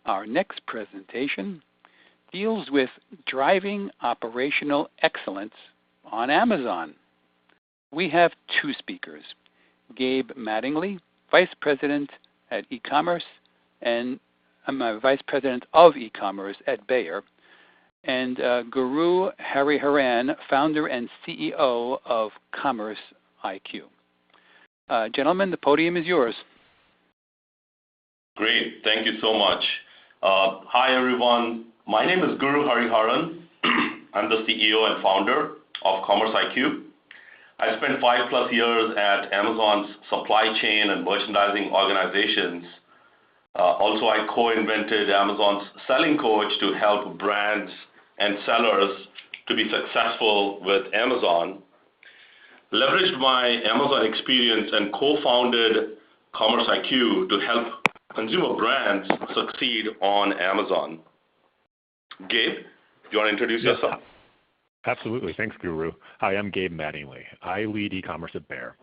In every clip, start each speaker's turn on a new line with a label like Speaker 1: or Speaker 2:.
Speaker 1: Our next presentation deals with driving operational excellence on Amazon. We have two speakers, Gabe Mattingly, Vice President at eCommerce, and Vice President of eCommerce at Bayer, and Guru Hariharan, founder and CEO of CommerceIQ. Gentlemen, the podium is yours.
Speaker 2: Great. Thank you so much. Hi, everyone. My name is Guru Hariharan. I'm the CEO and founder of CommerceIQ. I spent 5+ years at Amazon's supply chain and merchandising organizations. Also, I co-invented Amazon's selling coach to help brands and sellers to be successful with Amazon. Leveraged my Amazon experience and co-founded CommerceIQ to help consumer brands succeed on Amazon. Gabe, do you want to introduce yourself?
Speaker 3: Absolutely. Thanks, Guru. Hi, I'm Gabe Mattingly. I lead e-commerce at Bayer.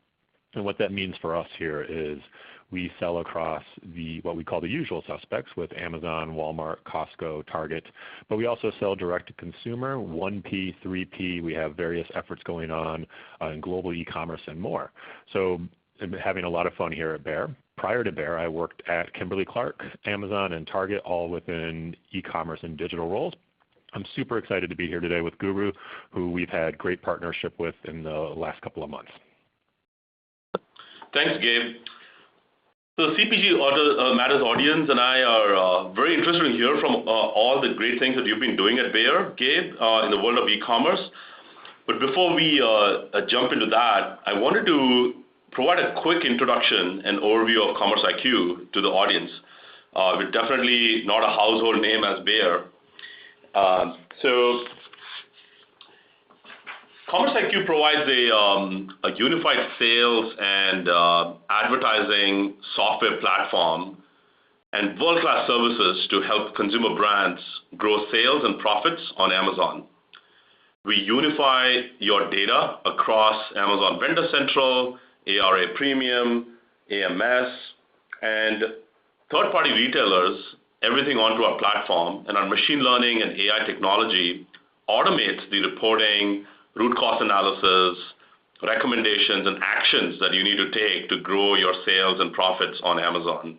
Speaker 3: And what that means for us here is we sell across what we call the usual suspects with Amazon, Walmart, Costco, Target, but we also sell direct to consumer, 1P, 3P. We have various efforts going on in global e-commerce and more. So I'm having a lot of fun here at Bayer. Prior to Bayer, I worked at Kimberly-Clark, Amazon, and Target, all within e-commerce and digital roles. I'm super excited to be here today with Guru, who we've had great partnership with in the last couple of months.
Speaker 2: Thanks, Gabe. So the CPGmatters audience and I are very interested to hear from all the great things that you've been doing at Bayer, Gabe, in the world of e-commerce. But before we jump into that, I wanted to provide a quick introduction and overview of CommerceIQ to the audience. We're definitely not a household name as Bayer. So CommerceIQ provides a unified sales and advertising software platform and world-class services to help consumer brands grow sales and profits on Amazon. We unify your data across Amazon Vendor Central, ARA Premium, AMS, and third-party retailers, everything onto our platform, and our machine learning and AI technology automates the reporting, root cause analysis, recommendations, and actions that you need to take to grow your sales and profits on Amazon.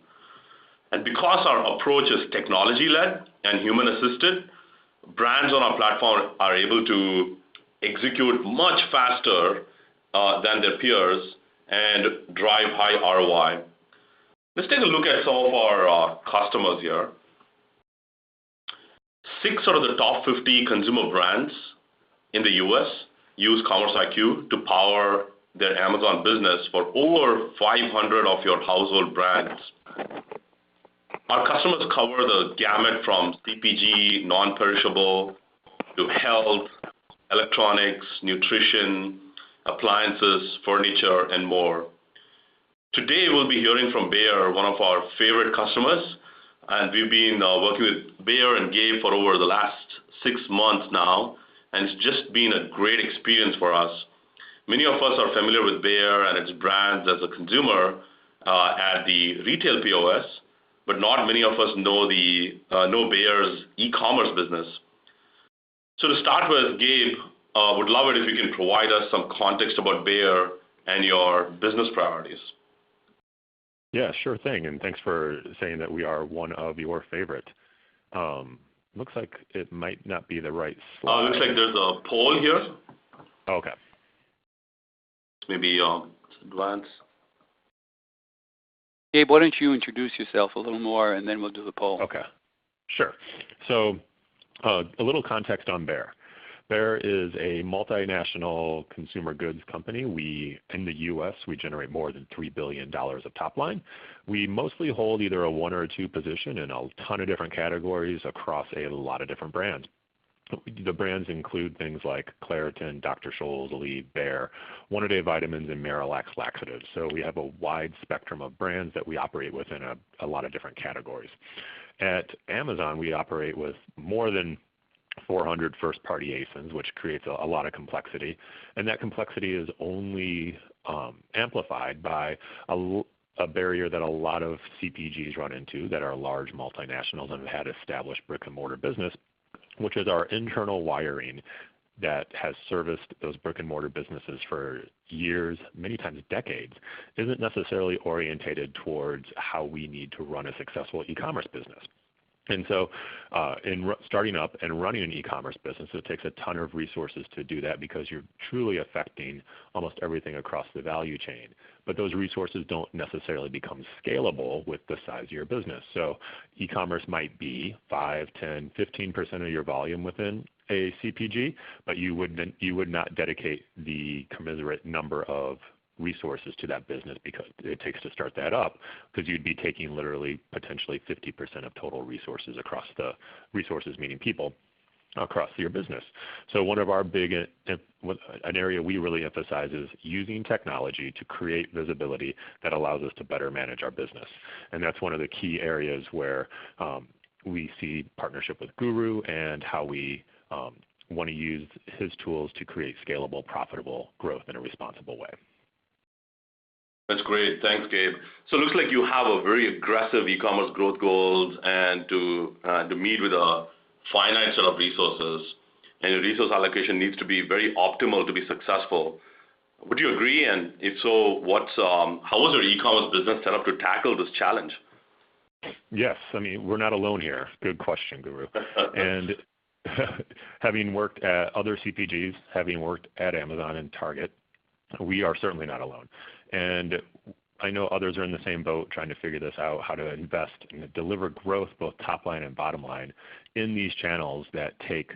Speaker 2: And because our approach is technology-led and human-assisted, brands on our platform are able to execute much faster than their peers and drive high ROI. Let's take a look at some of our customers here. 6 out of the top 50 consumer brands in the US use CommerceIQ to power their Amazon business for over 500 of your household brands. Our customers cover the gamut from CPG, non-perishable, to health, electronics, nutrition, appliances, furniture, and more. Today, we'll be hearing from Bayer, one of our favorite customers, and we've been working with Bayer and Gabe for over the last 6 months now, and it's just been a great experience for us. Many of us are familiar with Bayer and its brands as a consumer at the retail POS, but not many of us know Bayer's e-commerce business. So to start with, Gabe, would love it if you can provide us some context about Bayer and your business priorities.
Speaker 3: Yeah, sure thing, and thanks for saying that we are one of your favorite. Looks like it might not be the right slide.
Speaker 2: Looks like there's a poll here.
Speaker 3: Okay.
Speaker 2: Maybe advance.
Speaker 1: Gabe, why don't you introduce yourself a little more, and then we'll do the poll.
Speaker 3: Okay, sure. So a little context on Bayer. Bayer is a multinational consumer goods company. In the U.S., we generate more than $3 billion of top line. We mostly hold either a 1 or 2 position in a ton of different categories across a lot of different brands. The brands include things like Claritin, Dr. Scholl's, Aleve, Bayer, One A Day Vitamins, and Miralax laxatives. So we have a wide spectrum of brands that we operate within a lot of different categories. At Amazon, we operate with more than 400 first-party ASINs, which creates a lot of complexity. And that complexity is only amplified by a barrier that a lot of CPGs run into that are large multinationals and have had established brick and mortar business, which is our internal wiring that has serviced those brick and mortar businesses for years, many times decades, isn't necessarily orientated towards how we need to run a successful e-commerce business. And so in starting up and running an e-commerce business, it takes a ton of resources to do that because you're truly affecting almost everything across the value chain. But those resources don't necessarily become scalable with the size of your business. So e-commerce might be 5, 10, 15% of your volume within a CPG, but you would not dedicate the commensurate number of resources to that business because it takes to start that up, because you'd be taking literally potentially 50% of total resources across the resources, meaning people, across your business. So one of our an area we really emphasize is using technology to create visibility that allows us to better manage our business. And that's one of the key areas where we see partnership with Guru and how we want to use his tools to create scalable, profitable growth in a responsible way.
Speaker 2: That's great. Thanks, Gabe. So it looks like you have a very aggressive e-commerce growth goals and to meet with a finite set of resources, and your resource allocation needs to be very optimal to be successful. Would you agree? And if so, how was your e-commerce business set up to tackle this challenge?
Speaker 3: Yes. I mean, we're not alone here. Good question, Guru. And having worked at other CPGs, having worked at Amazon and Target, we are certainly not alone. And I know others are in the same boat trying to figure this out, how to invest and deliver growth, both top line and bottom line, in these channels that take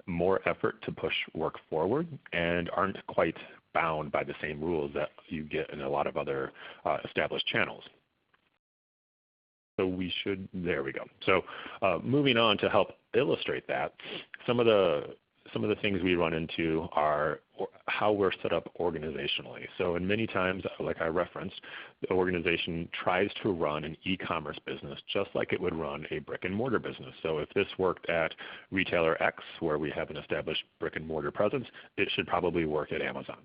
Speaker 3: more effort to push work forward and aren't quite bound by the same rules that you get in a lot of other established channels. So there we go. So moving on to help illustrate that, some of the things we run into are how we're set up organizationally. So in many times, like I referenced, the organization tries to run an e-commerce business just like it would run a brick and mortar business. So if this worked at retailer X, where we have an established brick and mortar presence, it should probably work at Amazon.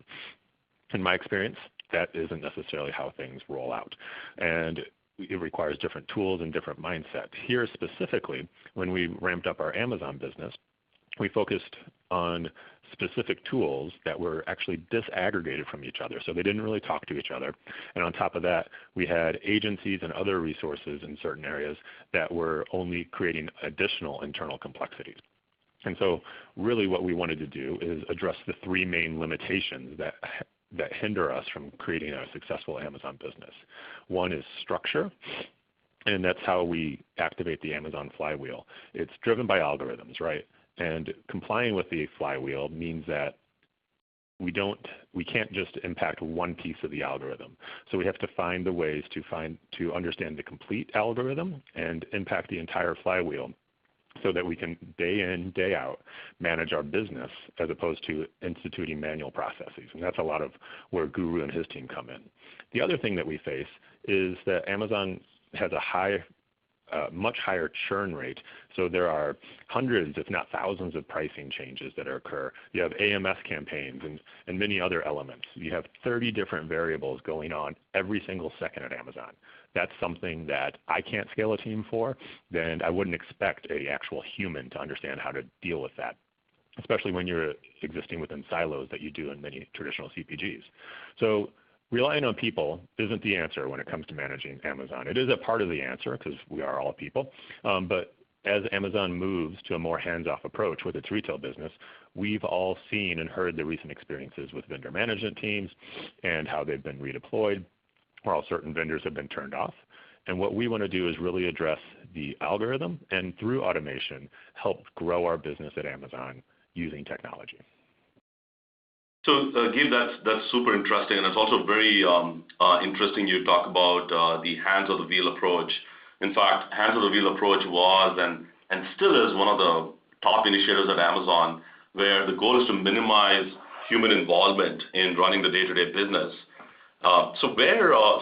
Speaker 3: In my experience, that isn't necessarily how things roll out. And it requires different tools and different mindsets. Here specifically, when we ramped up our Amazon business, we focused on specific tools that were actually disaggregated from each other, so they didn't really talk to each other. And on top of that, we had agencies and other resources in certain areas that were only creating additional internal complexities. And so really what we wanted to do is address the three main limitations that hinder us from creating a successful Amazon business. One is structure, and that's how we activate the Amazon flywheel. It's driven by algorithms, right? And complying with the flywheel means that we can't just impact one piece of the algorithm. So we have to find the ways to understand the complete algorithm and impact the entire flywheel so that we can day in, day out manage our business as opposed to instituting manual processes. And that's a lot of where Guru and his team come in. The other thing that we face is that Amazon has a much higher churn rate. So there are hundreds, if not thousands, of pricing changes that occur. You have AMS campaigns and many other elements. You have 30 different variables going on every single second at Amazon. That's something that I can't scale a team for, then I wouldn't expect an actual human to understand how to deal with that, especially when you're existing within silos that you do in many traditional CPGs. So relying on people isn't the answer when it comes to managing Amazon. It is a part of the answer because we are all people, but as Amazon moves to a more hands-off approach with its retail business, we've all seen and heard the recent experiences with vendor management teams and how they've been redeployed, or how certain vendors have been turned off. And what we want to do is really address the algorithm and through automation, help grow our business at Amazon using technology.
Speaker 2: So, Gabe, that's super interesting, and it's also very interesting you talk about the hands of the wheel approach. In fact, hands of the wheel approach was and still is one of the top initiatives at Amazon, where the goal is to minimize human involvement in running the day-to-day business. So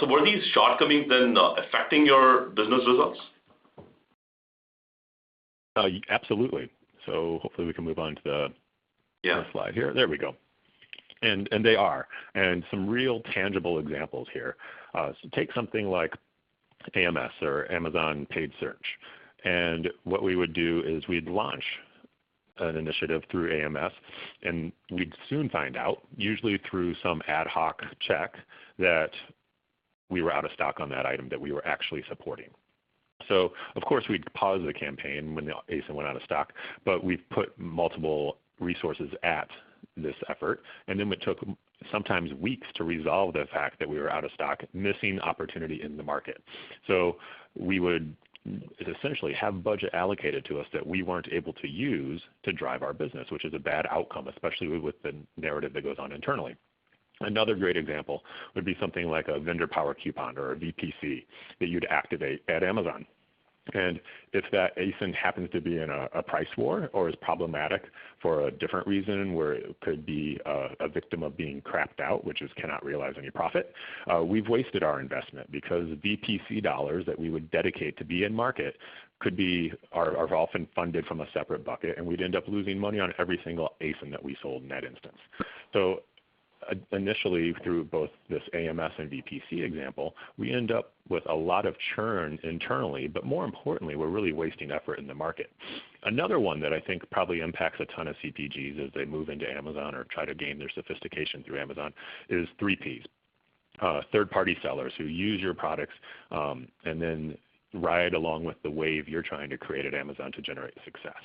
Speaker 2: were these shortcomings then affecting your business results?
Speaker 3: Absolutely. So hopefully we can move on to the first slide here. There we go. And they are. And some real tangible examples here. So take something like AMS, or Amazon Paid Search. And what we would do is we'd launch an initiative through AMS, and we'd soon find out, usually through some ad hoc check, that we were out of stock on that item that we were actually supporting. So of course we'd pause the campaign when the ASIN went out of stock, but we've put multiple resources at this effort, and then it took sometimes weeks to resolve the fact that we were out of stock, missing opportunity in the market. So we would essentially have budget allocated to us that we weren't able to use to drive our business, which is a bad outcome, especially with the narrative that goes on internally. Another great example would be something like a vendor power coupon or a VPC that you'd activate at Amazon. And if that ASIN happens to be in a price war or is problematic for a different reason, where it could be a victim of being crapped out, which is cannot realize any profit, we've wasted our investment, because VPC dollars that we would dedicate to be in market are often funded from a separate bucket, and we'd end up losing money on every single ASIN that we sold in that instance. So initially, through both this AMS and VPC example, we end up with a lot of churn internally, but more importantly, we're really wasting effort in the market. Another one that I think probably impacts a ton of CPGs as they move into Amazon or try to gain their sophistication through Amazon is 3Ps, third-party sellers who use your products and then ride along with the wave you're trying to create at Amazon to generate success.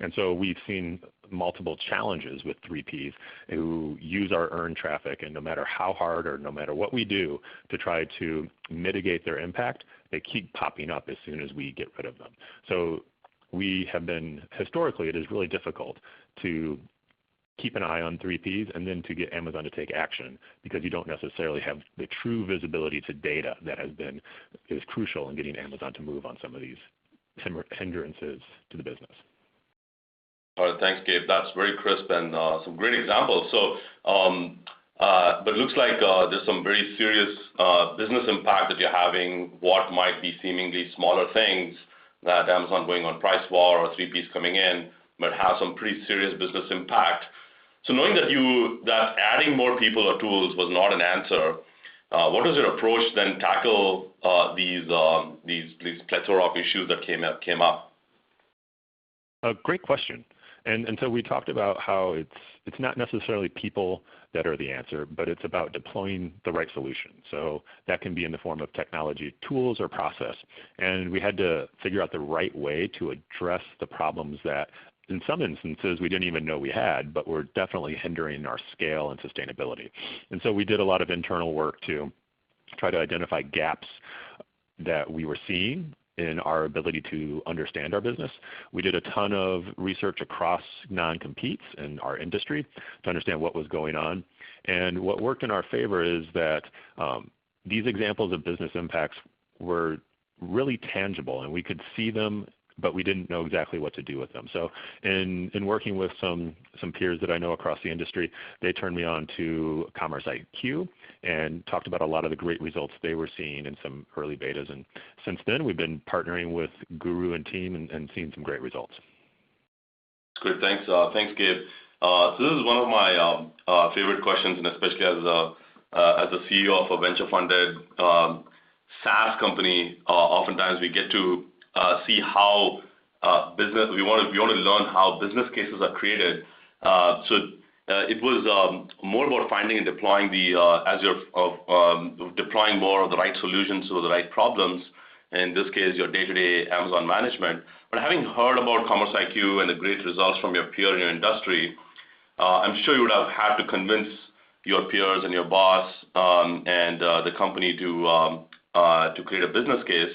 Speaker 3: And so we've seen multiple challenges with 3Ps who use our earned traffic, and no matter how hard or no matter what we do to try to mitigate their impact, they keep popping up as soon as we get rid of them. So we have been, historically, it is really difficult to keep an eye on 3Ps and then to get Amazon to take action, because you don't necessarily have the true visibility to data that is crucial in getting Amazon to move on some of these hindrances to the business.
Speaker 2: All right, thanks, Gabe. That's very crisp and some great examples. So, but it looks like there's some very serious business impact that you're having. What might be seemingly smaller things, that Amazon going on price war or 3Ps coming in, but have some pretty serious business impact. So knowing that adding more people or tools was not an answer, what was your approach then tackle these plethora of issues that came up?
Speaker 3: Great question. And so we talked about how it's not necessarily people that are the answer, but it's about deploying the right solution. So that can be in the form of technology, tools, or process. And we had to figure out the right way to address the problems that in some instances we didn't even know we had, but were definitely hindering our scale and sustainability. And so we did a lot of internal work to try to identify gaps that we were seeing in our ability to understand our business. We did a ton of research across non-competes in our industry to understand what was going on. And what worked in our favor is that these examples of business impacts were really tangible, and we could see them, but we didn't know exactly what to do with them. So in working with some peers that I know across the industry, they turned me on to CommerceIQ and talked about a lot of the great results they were seeing in some early betas. And since then, we've been partnering with Guru and team and seeing some great results.
Speaker 2: Great, thanks. Thanks, Gabe. So this is one of my favorite questions, and especially as the CEO of a venture-funded SaaS company, oftentimes we get to see how we want to learn how business cases are created. So it was more about finding and deploying deploying more of the right solutions to the right problems. In this case, your day-to-day Amazon management. But having heard about CommerceIQ and the great results from your peer in your industry, I'm sure you would have had to convince your peers and your boss and the company to create a business case.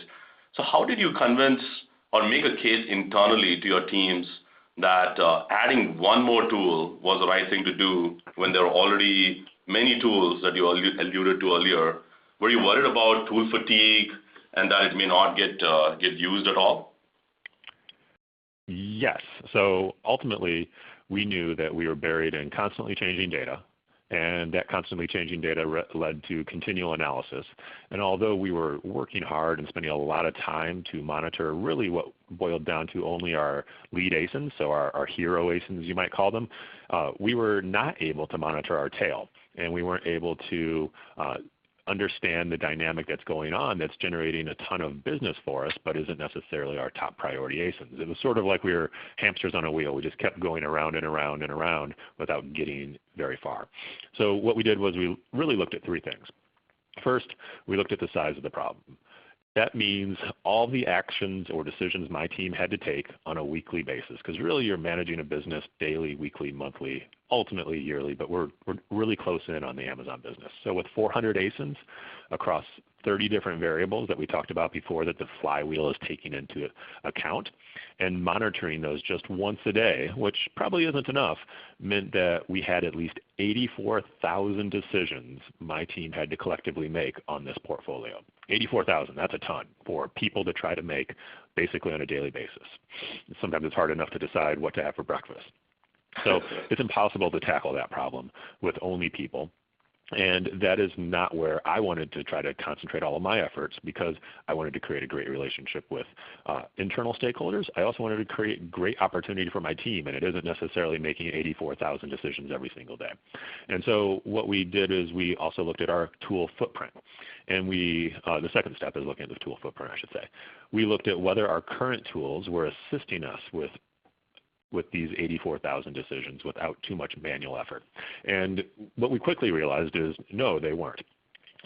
Speaker 2: So how did you convince or make a case internally to your teams that adding one more tool was the right thing to do when there were already many tools that you alluded to earlier? Were you worried about tool fatigue and that it may not get used at all?
Speaker 3: Yes. So ultimately, we knew that we were buried in constantly changing data, and that constantly changing data led to continual analysis. And although we were working hard and spending a lot of time to monitor really what boiled down to only our lead ASINs, so our hero ASINs you might call them, we were not able to monitor our tail, and we weren't able to understand the dynamic that's going on that's generating a ton of business for us, but isn't necessarily our top priority ASINs. It was sort of like we were hamsters on a wheel. We just kept going around and around and around without getting very far. So what we did was we really looked at three things. First, we looked at the size of the problem. That means all the actions or decisions my team had to take on a weekly basis, because really you're managing a business daily, weekly, monthly, ultimately yearly, but we're really close in on the Amazon business. So with 400 ASINs across 30 different variables that we talked about before that the flywheel is taking into account, and monitoring those just once a day, which probably isn't enough, meant that we had at least 84,000 decisions my team had to collectively make on this portfolio. 84,000, that's a ton for people to try to make basically on a daily basis. Sometimes it's hard enough to decide what to have for breakfast. So it's impossible to tackle that problem with only people. And that is not where I wanted to try to concentrate all of my efforts, because I wanted to create a great relationship with internal stakeholders. I also wanted to create great opportunity for my team, and it isn't necessarily making 84,000 decisions every single day. And so what we did is we also looked at our tool footprint. And the second step is looking at the tool footprint, I should say. We looked at whether our current tools were assisting us with these 84,000 decisions without too much manual effort. And what we quickly realized is, no, they weren't.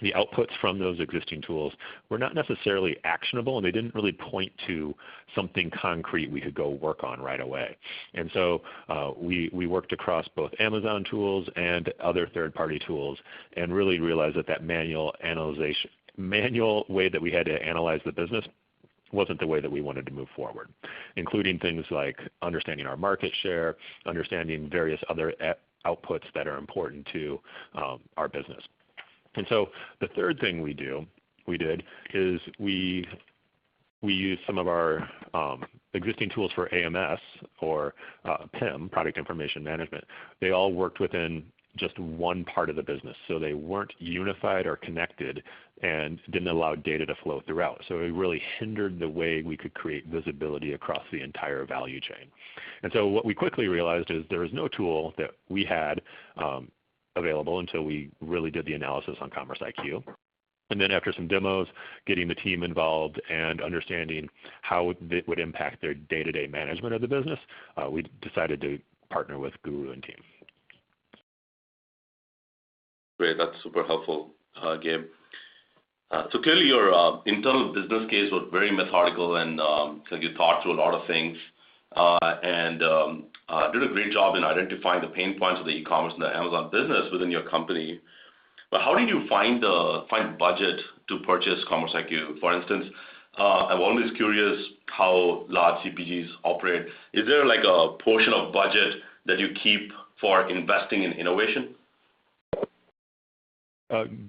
Speaker 3: The outputs from those existing tools were not necessarily actionable, and they didn't really point to something concrete we could go work on right away. And so we worked across both Amazon tools and other third-party tools, and really realized that manual way that we had to analyze the business wasn't the way that we wanted to move forward, including things like understanding our market share, understanding various other outputs that are important to our business. And so the third thing we did is we used some of our existing tools for AMS or PIM, Product Information Management. They all worked within just one part of the business. So they weren't unified or connected and didn't allow data to flow throughout. So it really hindered the way we could create visibility across the entire value chain. And so what we quickly realized is there was no tool that we had available until we really did the analysis on CommerceIQ. And then after some demos, getting the team involved and understanding how it would impact their day-to-day management of the business, we decided to partner with Guru and team.
Speaker 2: Great, that's super helpful, Gabe. So clearly your internal business case was very methodical, and you thought through a lot of things and did a great job in identifying the pain points of the e-commerce and the Amazon business within your company. But how did you find budget to purchase CommerceIQ? For instance, I'm always curious how large CPGs operate. Is there like a portion of budget that you keep for investing in innovation?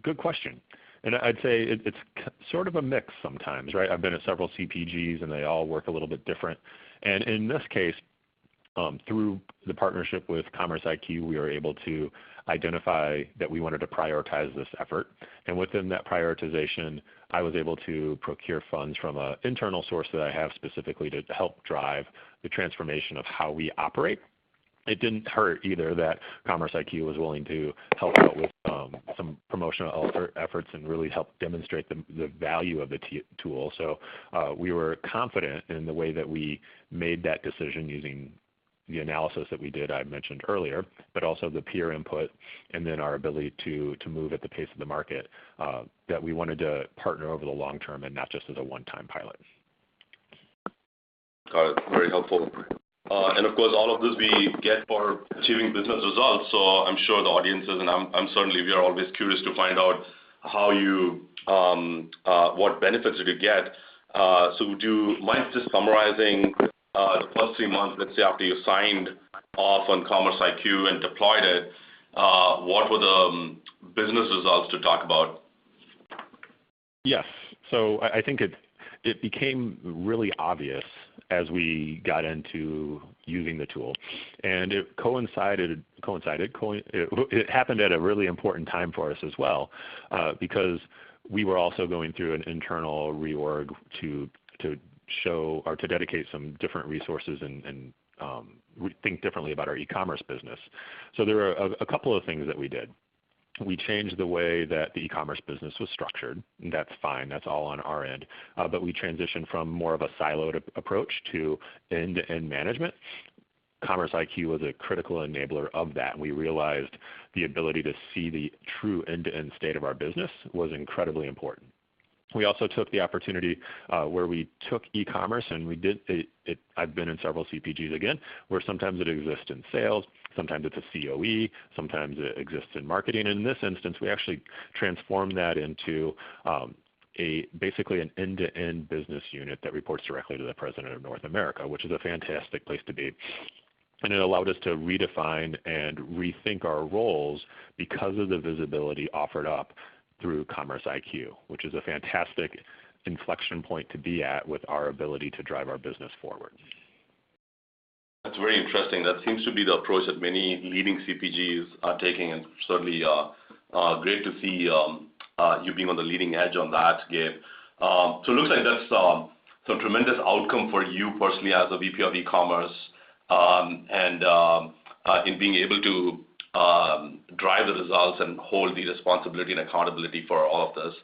Speaker 3: Good question. And I'd say it's sort of a mix sometimes, right? I've been at several CPGs, and they all work a little bit different. And in this case, through the partnership with CommerceIQ, we were able to identify that we wanted to prioritize this effort. And within that prioritization, I was able to procure funds from an internal source that I have specifically to help drive the transformation of how we operate. It didn't hurt either that CommerceIQ was willing to help out with some promotional efforts and really help demonstrate the value of the tool. So we were confident in the way that we made that decision using the analysis that we did, I mentioned earlier, but also the peer input and then our ability to move at the pace of the market, that we wanted to partner over the long term and not just as a one-time pilot.
Speaker 2: Got it. Very helpful. And of course, all of this we get for achieving business results. So I'm sure the audiences, and I'm certainly, we are always curious to find out how you, what benefits did you get. So would you mind just summarizing the first 3 months, let's say after you signed off on CommerceIQ and deployed it, what were the business results to talk about?
Speaker 3: Yes. So I think it became really obvious as we got into using the tool, and it happened at a really important time for us as well, because we were also going through an internal reorg to show or to dedicate some different resources and think differently about our e-commerce business. So there were a couple of things that we did. we changed the way that the e-commerce business was structured. And that's fine. That's all on our end. But we transitioned from more of a siloed approach to end-to-end management. CommerceIQ was a critical enabler of that. We realized the ability to see the true end-to-end state of our business was incredibly important. We also took the opportunity where we took e-commerce and we did it. I've been in several CPGs again, where sometimes it exists in sales, sometimes it's a COE, sometimes it exists in marketing. And in this instance, we actually transformed that into basically an end-to-end business unit that reports directly to the President of North America, which is a fantastic place to be. And it allowed us to redefine and rethink our roles because of the visibility offered up through CommerceIQ, which is a fantastic inflection point to be at with our ability to drive our business forward.
Speaker 2: That's very interesting. That seems to be the approach that many leading CPGs are taking, and certainly great to see you being on the leading edge on that, Gabe. So it looks like that's some tremendous outcome for you personally as a VP of e-commerce, and in being able to drive the results and hold the responsibility and accountability for all of this.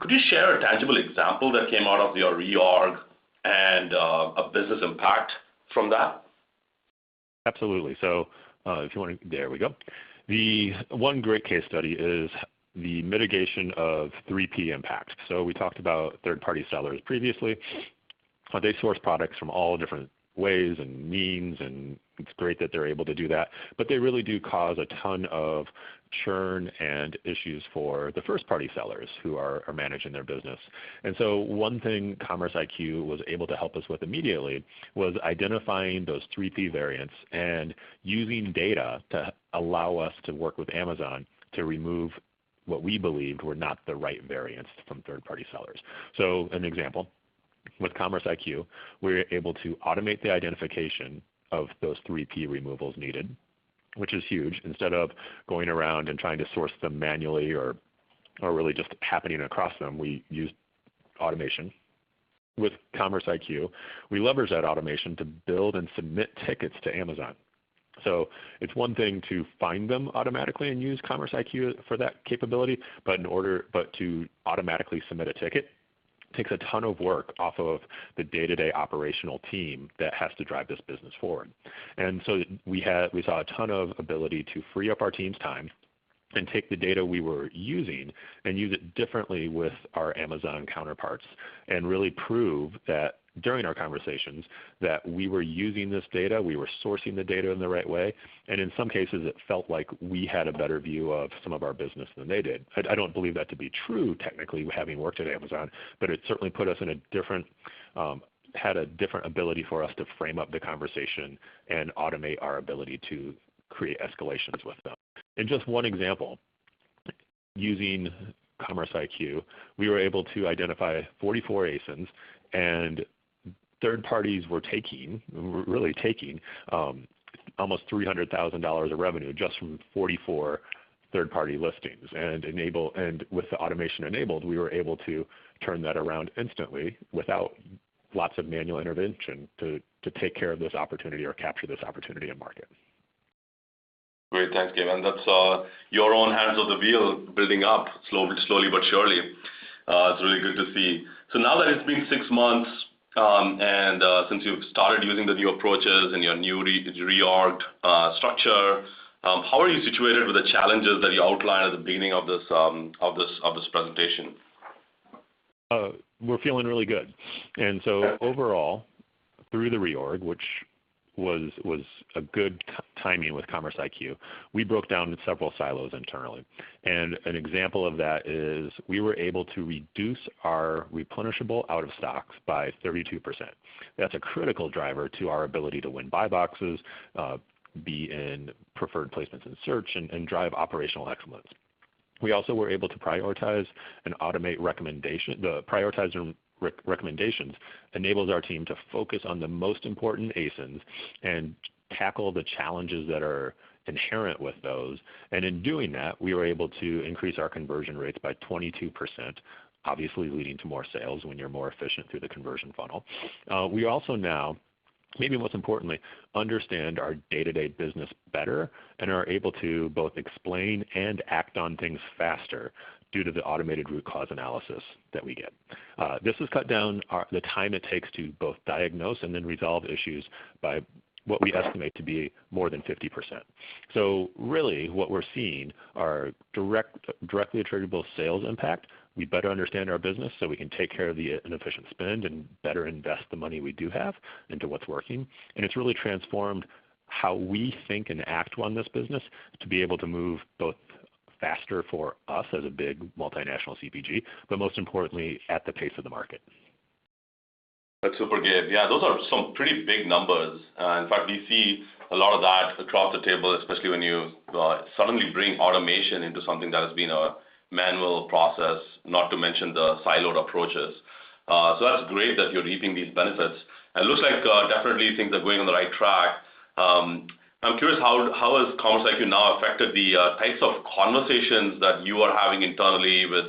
Speaker 2: Could you share a tangible example that came out of your reorg and a business impact from that?
Speaker 3: Absolutely. So if you want to, there we go. The one great case study is the mitigation of 3P impact. So we talked about third-party sellers previously. They source products from all different ways and means, and it's great that they're able to do that, but they really do cause a ton of churn and issues for the first-party sellers who are managing their business. And so one thing CommerceIQ was able to help us with immediately was identifying those 3P variants and using data to allow us to work with Amazon to remove what we believed were not the right variants from third-party sellers. So an example, with CommerceIQ, we were able to automate the identification of those 3P removals needed, which is huge. Instead of going around and trying to source them manually or really just happening across them, we used automation. With CommerceIQ, we leverage that automation to build and submit tickets to Amazon. So it's one thing to find them automatically and use CommerceIQ for that capability, but to automatically submit a ticket takes a ton of work off of the day-to-day operational team that has to drive this business forward. And so we saw a ton of ability to free up our team's time and take the data we were using and use it differently with our Amazon counterparts and really prove that during our conversations that we were using this data, we were sourcing the data in the right way, and in some cases it felt like we had a better view of some of our business than they did. I don't believe that to be true technically, having worked at Amazon, but it certainly put us in a different, had a different ability for us to frame up the conversation and automate our ability to create escalations with them. In just one example, using CommerceIQ, we were able to identify 44 ASINs, and third parties were really taking almost $300,000 of revenue just from 44 third-party listings. And with the automation enabled, we were able to turn that around instantly without lots of manual intervention to take care of this opportunity or capture this opportunity in market.
Speaker 2: Great, thanks, Gabe. And that's your own hands on the wheel building up slowly but surely. It's really good to see. So now that it's been 6 months, and since you've started using the new approaches and your new reorged structure, how are you situated with the challenges that you outlined at the beginning of this presentation?
Speaker 3: We're feeling really good. And so overall, through the reorg, which was a good timing with CommerceIQ, we broke down several silos internally. And an example of that is we were able to reduce our replenishable out of stocks by 32%. That's a critical driver to our ability to win buy boxes, be in preferred placements in search, and drive operational excellence. We also were able to prioritize and automate recommendations enables our team to focus on the most important ASINs and tackle the challenges that are inherent with those. And in doing that, we were able to increase our conversion rates by 22%, obviously leading to more sales when you're more efficient through the conversion funnel. We also now maybe most importantly, understand our day-to-day business better and are able to both explain and act on things faster due to the automated root cause analysis that we get. This has cut down the time it takes to both diagnose and then resolve issues by what we estimate to be more than 50%. So really what we're seeing are directly attributable sales impact. We better understand our business so we can take care of the inefficient spend and better invest the money we do have into what's working. And it's really transformed how we think and act on this business to be able to move both faster for us as a big multinational CPG, but most importantly at the pace of the market.
Speaker 2: That's super, Gabe. Yeah, those are some pretty big numbers. In fact, we see a lot of that across the table, especially when you suddenly bring automation into something that has been a manual process, not to mention the siloed approaches. So that's great that you're reaping these benefits. And it looks like definitely things are going on the right track. I'm curious, how has CommerceIQ now affected the types of conversations that you are having internally with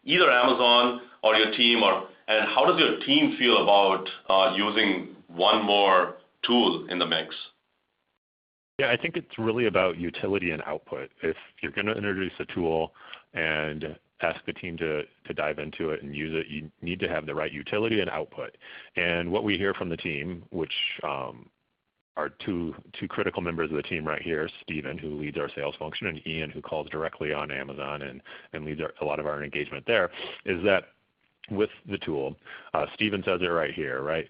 Speaker 2: either Amazon or your team, and how does your team feel about using one more tool in the mix?
Speaker 3: Yeah, I think it's really about utility and output. If you're going to introduce a tool and ask the team to dive into it and use it, you need to have the right utility and output. And what we hear from the team, which are two critical members of the team right here, Steven, who leads our sales function, and Ian, who calls directly on Amazon and leads a lot of our engagement there, is that with the tool, Steven says it right here, right?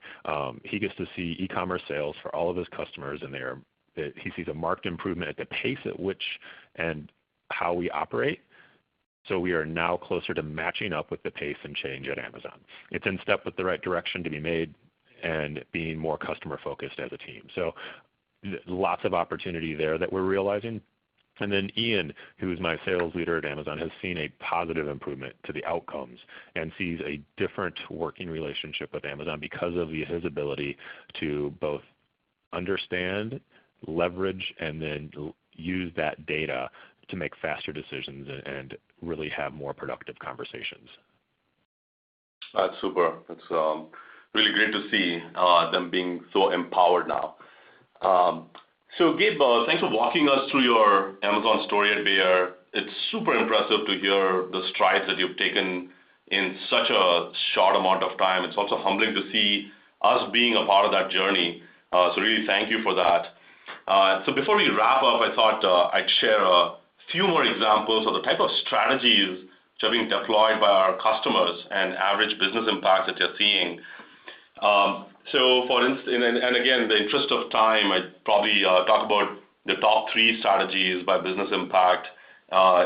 Speaker 3: He gets to see e-commerce sales for all of his customers, and he sees a marked improvement at the pace at which and how we operate. So we are now closer to matching up with the pace and change at Amazon. It's in step with the right direction to be made and being more customer focused as a team. So lots of opportunity there that we're realizing. And then Ian, who is my sales leader at Amazon, has seen a positive improvement to the outcomes and sees a different working relationship with Amazon because of his ability to both understand, leverage, and then use that data to make faster decisions and really have more productive conversations.
Speaker 2: That's super. That's really great to see them being so empowered now. So Gabe, thanks for walking us through your Amazon story at Bayer. It's super impressive to hear the strides that you've taken in such a short amount of time. It's also humbling to see us being a part of that journey. So really thank you for that. So before we wrap up, I thought I'd share a few more examples of the type of strategies which are being deployed by our customers and average business impact that you're seeing. So for instance, and again, in the interest of time, I'd probably talk about the top 3 strategies by business impact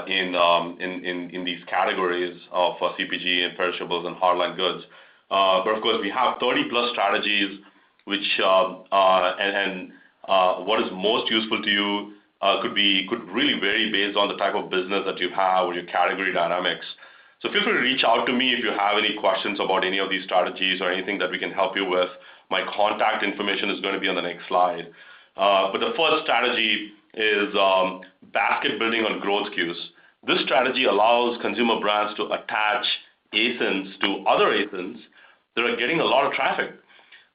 Speaker 2: in these categories of CPG and perishables and hardline goods. But of course, we have 30+ strategies, which and what is most useful to you could really vary based on the type of business that you have or your category dynamics. So feel free to reach out to me if you have any questions about any of these strategies or anything that we can help you with. My contact information is going to be on the next slide. But the first strategy is basket building on growth SKUs. This strategy allows consumer brands to attach ASINs to other ASINs that are getting a lot of traffic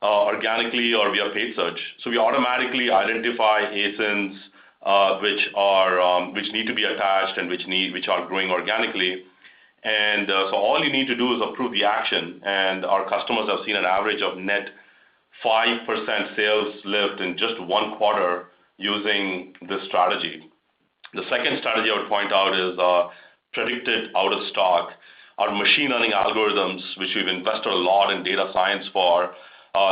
Speaker 2: organically or via paid search. So we automatically identify ASINs which need to be attached and which are growing organically. And so all you need to do is approve the action, and our customers have seen an average of net 5% sales lift in just 1 quarter using this strategy. The second strategy I would point out is predicted out of stock. Our machine learning algorithms, which we've invested a lot in data science for,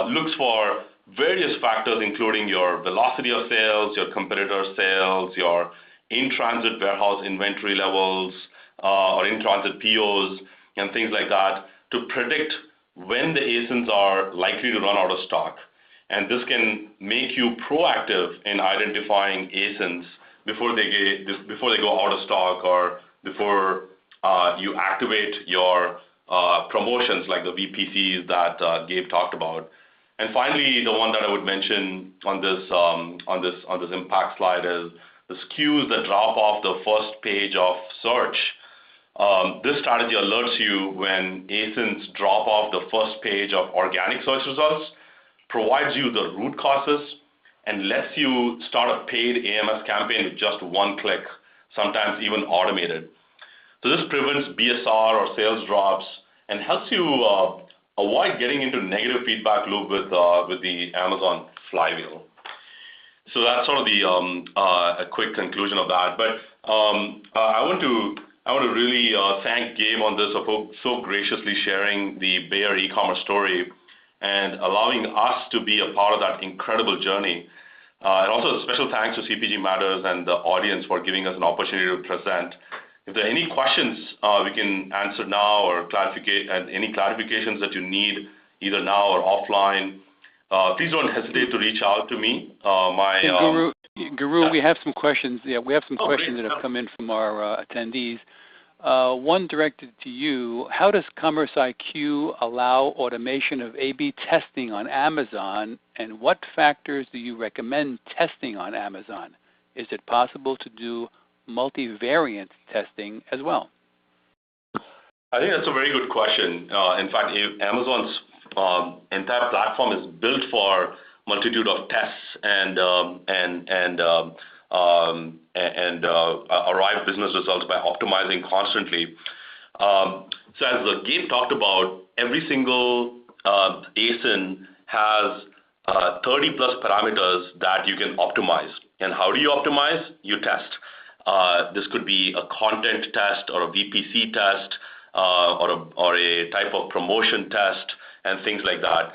Speaker 2: looks for various factors, including your velocity of sales, your competitor sales, your in-transit warehouse inventory levels, or in-transit POs, and things like that, to predict when the ASINs are likely to run out of stock. And this can make you proactive in identifying ASINs before they go out of stock or before you activate your promotions like the VPCs that Gabe talked about. And finally, the one that I would mention on this impact slide is the SKUs that drop off the first page of search. This strategy alerts you when ASINs drop off the first page of organic search results provides you the root causes, and lets you start a paid AMS campaign with just one click, sometimes even automated. So this prevents BSR or sales drops and helps you avoid getting into negative feedback loop with the Amazon flywheel. So that's sort of the a quick conclusion of that. But I want to really thank Gabe on this for so graciously sharing the Bayer e-commerce story and allowing us to be a part of that incredible journey. And also a special thanks to CPGmatters and the audience for giving us an opportunity to present. If there are any questions we can answer now or any clarifications that you need either now or offline, please don't hesitate to reach out to me.
Speaker 1: Guru,
Speaker 2: yeah.
Speaker 1: we have some questions. Yeah, we have some questions
Speaker 2: great.
Speaker 1: that have come in from our attendees. One directed to you. How does CommerceIQ allow automation of A/B testing on Amazon, and what factors do you recommend testing on Amazon? Is it possible to do multivariate testing as well?
Speaker 2: I think that's a very good question. In fact, Amazon's entire platform is built for multitude of tests and arrive business results by optimizing constantly. So as Gabe talked about, every single ASIN has 30 plus parameters that you can optimize. And how do you optimize? You test. This could be a content test or a VPC test or a type of promotion test and things like that.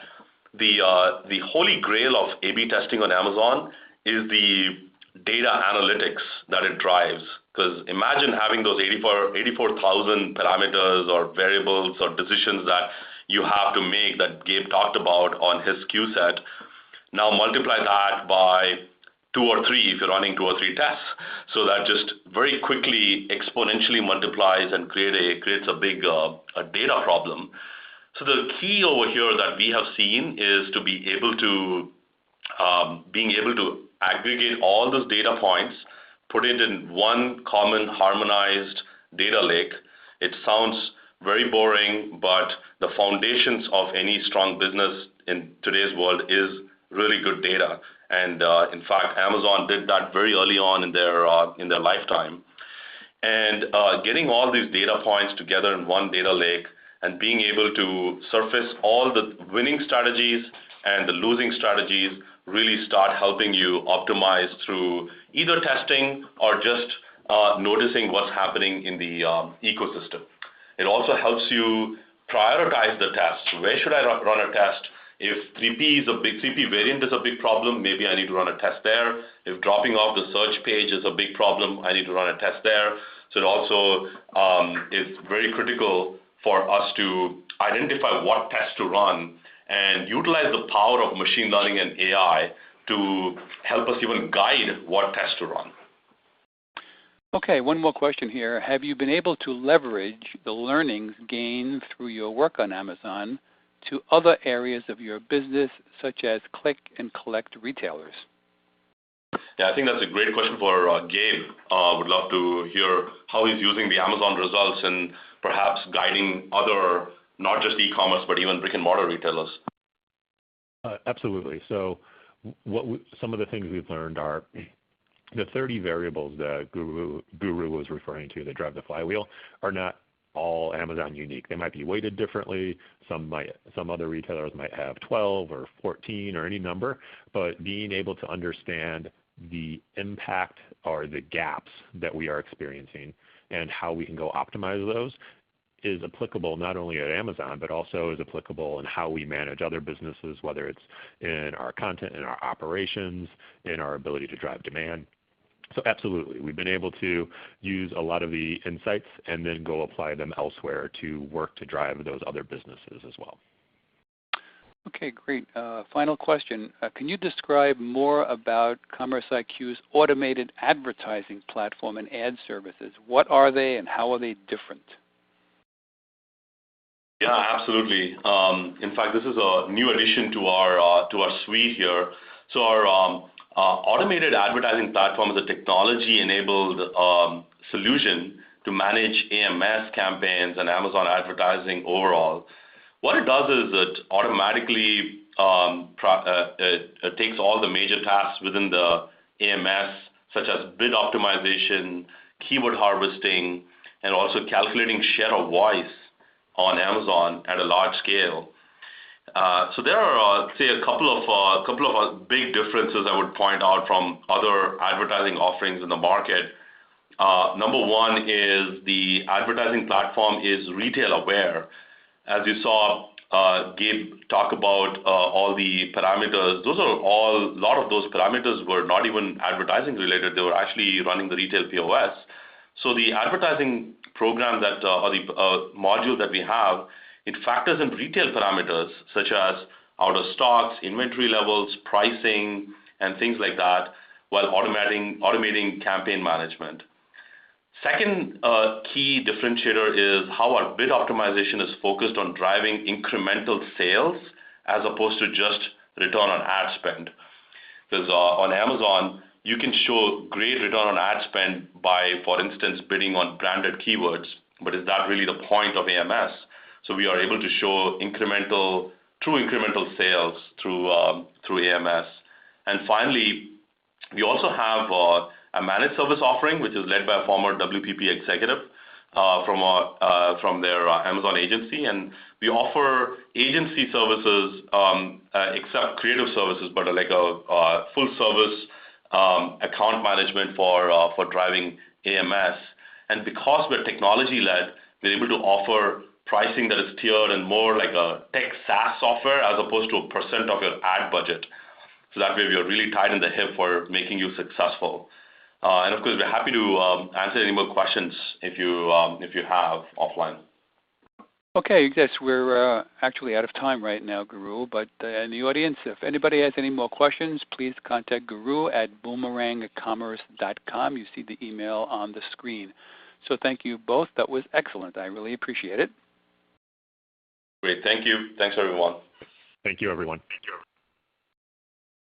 Speaker 2: The holy grail of A/B testing on Amazon is the data analytics that it drives. Because imagine having those 84,000 parameters or variables or decisions that you have to make that Gabe talked about on his SKU set. Now multiply that by 2 or 3 if you're running 2 or 3 tests. So that just very quickly exponentially multiplies and creates a big data problem. So the key over here that we have seen is to be able to being able to aggregate all those data points, put it in one common harmonized data lake. It sounds very boring, but the foundations of any strong business in today's world is really good data. And in fact, Amazon did that very early on in their lifetime. And getting all these data points together in one data lake and being able to surface all the winning strategies and the losing strategies really start helping you optimize through either testing or just noticing what's happening in the ecosystem. It also helps you prioritize the tests. Where should I run a test? If 3P variant is a big problem, maybe I need to run a test there. If dropping off the search page is a big problem, I need to run a test there. So it also is very critical for us to identify what tests to run and utilize the power of machine learning and AI to help us even guide what tests to run.
Speaker 1: Okay, one more question here. Have you been able to leverage the learnings gained through your work on Amazon to other areas of your business, such as click and collect retailers?
Speaker 2: Yeah, I think that's a great question for Gabe. Would love to hear how he's using the Amazon results and perhaps guiding other, not just e-commerce, but even brick and mortar retailers.
Speaker 3: Absolutely. So some of the things we've learned are the 30 variables that Guru was referring to that drive the flywheel are not all Amazon unique. They might be weighted differently. Some other retailers might have 12 or 14 or any number, but being able to understand the impact or the gaps that we are experiencing and how we can go optimize those is applicable not only at Amazon, but also is applicable in how we manage other businesses, whether it's in our content, in our operations, in our ability to drive demand. So absolutely, we've been able to use a lot of the insights and then go apply them elsewhere to work to drive those other businesses as well.
Speaker 1: Okay, great. Final question. Can you describe more about CommerceIQ's automated advertising platform and ad services? What are they and how are they different?
Speaker 2: Yeah, absolutely. In fact, this is a new addition to our suite here. So our automated advertising platform is a technology-enabled solution to manage AMS campaigns and Amazon advertising overall. What it does is it automatically it takes all the major tasks within the AMS, such as bid optimization, keyword harvesting, and also calculating share of voice on Amazon at a large scale. So there are, say, a couple of big differences I would point out from other advertising offerings in the market. Number one is the advertising platform is retail aware. As you saw Gabe talk about all the parameters, a lot of those parameters were not even advertising related. They were actually running the retail POS. So the advertising program that, or the module that we have, it factors in retail parameters such as out of stocks, inventory levels, pricing, and things like that, while automating campaign management. Second key differentiator is how our bid optimization is focused on driving incremental sales as opposed to just return on ad spend. Because on Amazon, you can show great return on ad spend by, for instance, bidding on branded keywords, but is that really the point of AMS? So we are able to show true incremental sales through AMS. And finally, we also have a managed service offering, which is led by a former WPP executive from their Amazon agency. And we offer agency services, except creative services, but like a full service account management for driving AMS. And because we're technology-led, we're able to offer pricing that is tiered and more like a tech SaaS software as opposed to a percent of your ad budget. So that way we are really tied in the hip for making you successful. And of course, we're happy to answer any more questions if you have offline.
Speaker 1: Okay, yes, we're actually out of time right now, Guru, but in the audience, if anybody has any more questions, please contact Guru at boomerangcommerce.com. You see the email on the screen. So thank you both. That was excellent. I really appreciate it.
Speaker 2: Great. Thank you. Thanks, everyone.
Speaker 3: Thank you, everyone.